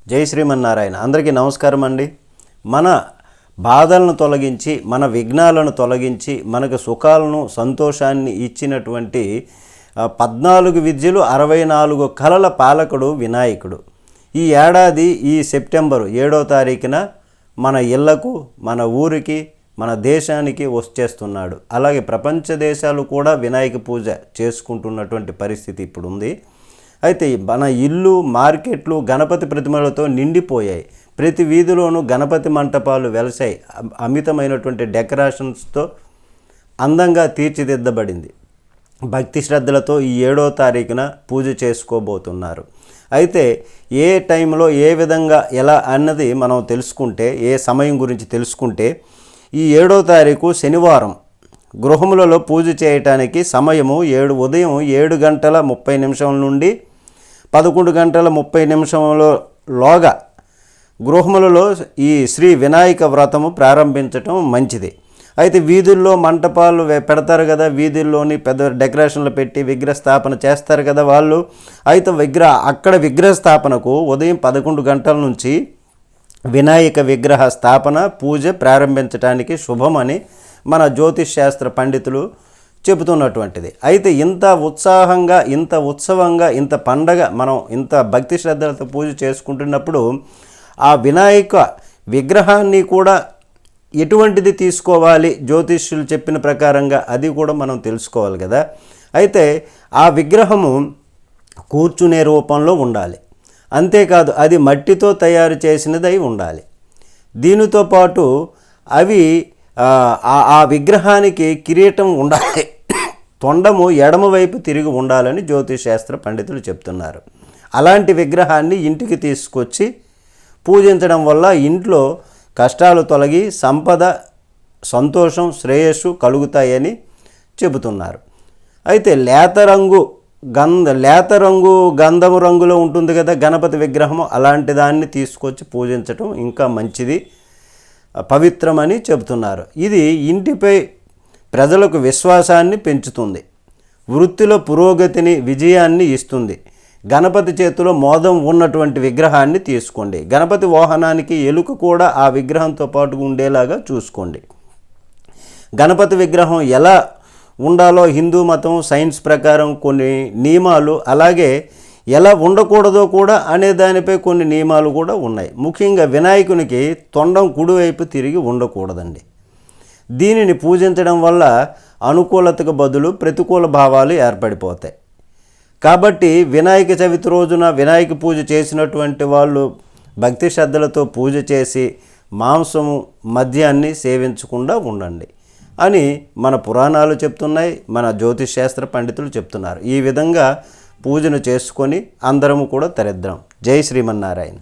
జై శ్రీమన్నారాయణ. అందరికీ నమస్కారం అండి. మన బాధలను తొలగించి, మన విఘ్నాలను తొలగించి, మనకు సుఖాలను సంతోషాన్ని ఇచ్చినటువంటి 14 విద్యలు 64 కళల పాలకుడు వినాయకుడు. ఈ ఏడాది ఈ సెప్టెంబరు 7వ తారీఖున మన ఇళ్లకు, మన ఊరికి, మన దేశానికి వచ్చేస్తున్నాడు. అలాగే ప్రపంచ దేశాలు కూడా వినాయక పూజ చేసుకుంటున్నటువంటి పరిస్థితి ఇప్పుడు ఉంది. అయితే మన ఇల్లు, మార్కెట్లు గణపతి ప్రతిమలతో నిండిపోయాయి. ప్రతి వీధిలోనూ గణపతి మంటపాలు వెలసాయి. అమితమైనటువంటి డెకరేషన్స్తో అందంగా తీర్చిదిద్దబడింది. భక్తి శ్రద్ధలతో ఈ 7వ తారీఖున పూజ చేసుకోబోతున్నారు. అయితే ఏ టైంలో ఏ విధంగా ఎలా అన్నది మనం తెలుసుకుంటే, ఏ సమయం గురించి తెలుసుకుంటే, ఈ 7వ తారీఖు శనివారం గృహములలో పూజ చేయటానికి సమయము ఉదయం 7 గంటల 30 నిమిషం నుండి 11 గంటల 30 నిమిషంలోగా గృహములలో ఈ శ్రీ వినాయక వ్రతము ప్రారంభించటం మంచిది. అయితే వీధుల్లో మంటపాలు పెడతారు కదా, వీధుల్లోని పెద్ద డెకరేషన్లు పెట్టి విగ్రహ స్థాపన చేస్తారు కదా వాళ్ళు. అయితే అక్కడ విగ్రహ స్థాపనకు ఉదయం 11 గంటల నుంచి వినాయక విగ్రహ స్థాపన పూజ ప్రారంభించడానికి శుభమని మన జ్యోతిష్ శాస్త్ర పండితులు చెబుతున్నటువంటిది. అయితే ఇంత ఉత్సాహంగా, ఇంత ఉత్సవంగా, ఇంత పండగ మనం ఇంత భక్తి శ్రద్ధలతో పూజ చేసుకుంటున్నప్పుడు ఆ వినాయక విగ్రహాన్ని కూడా ఎటువంటిది తీసుకోవాలి, జ్యోతిష్యులు చెప్పిన ప్రకారంగా అది కూడా మనం తెలుసుకోవాలి కదా. అయితే ఆ విగ్రహము కూర్చునే రూపంలో ఉండాలి. అంతేకాదు అది మట్టితో తయారు చేసినదై ఉండాలి. దీనితో పాటు అవి ఆ విగ్రహానికి కిరీటం ఉండాలి. తొండము ఎడమవైపు తిరిగి ఉండాలని జ్యోతిష్ శాస్త్ర పండితులు చెప్తున్నారు. అలాంటి విగ్రహాన్ని ఇంటికి తీసుకొచ్చి పూజించడం వల్ల ఇంట్లో కష్టాలు తొలగి సంపద, సంతోషం, శ్రేయస్సు కలుగుతాయని చెబుతున్నారు. అయితే లేత రంగు గంధము రంగులో ఉంటుంది కదా గణపతి విగ్రహము, అలాంటి దాన్ని తీసుకొచ్చి పూజించటం ఇంకా మంచిది, పవిత్రమని చెబుతున్నారు. ఇది ఇంటిపై ప్రజలకు విశ్వాసాన్ని పెంచుతుంది, వృత్తిలో పురోగతిని, విజయాన్ని ఇస్తుంది. గణపతి చేతిలో మోదం ఉన్నటువంటి విగ్రహాన్ని తీసుకోండి. గణపతి వాహనానికి ఎలుక కూడా ఆ విగ్రహంతో పాటు ఉండేలాగా చూసుకోండి. గణపతి విగ్రహం ఎలా ఉండాలో హిందూ మతం, సైన్స్ ప్రకారం కొన్ని నియమాలు, అలాగే ఎలా ఉండకూడదో కూడా అనే దానిపై కొన్ని నియమాలు కూడా ఉన్నాయి. ముఖ్యంగా వినాయకునికి తొండం కుడివైపు తిరిగి ఉండకూడదండి. దీనిని పూజించడం వల్ల అనుకూలతకు బదులు ప్రతికూల భావాలు ఏర్పడిపోతాయి. కాబట్టి వినాయక చవితి రోజున వినాయక పూజ చేసినటువంటి వాళ్ళు భక్తి శ్రద్ధలతో పూజ చేసి మాంసము, మద్యాన్ని సేవించకుండా ఉండండి అని మన పురాణాలు చెప్తున్నాయి, మన జ్యోతిష్ శాస్త్ర పండితులు చెప్తున్నారు. ఈ విధంగా పూజను చేసుకొని అందరము కూడా తరిద్దాం. జై శ్రీమన్నారాయణ.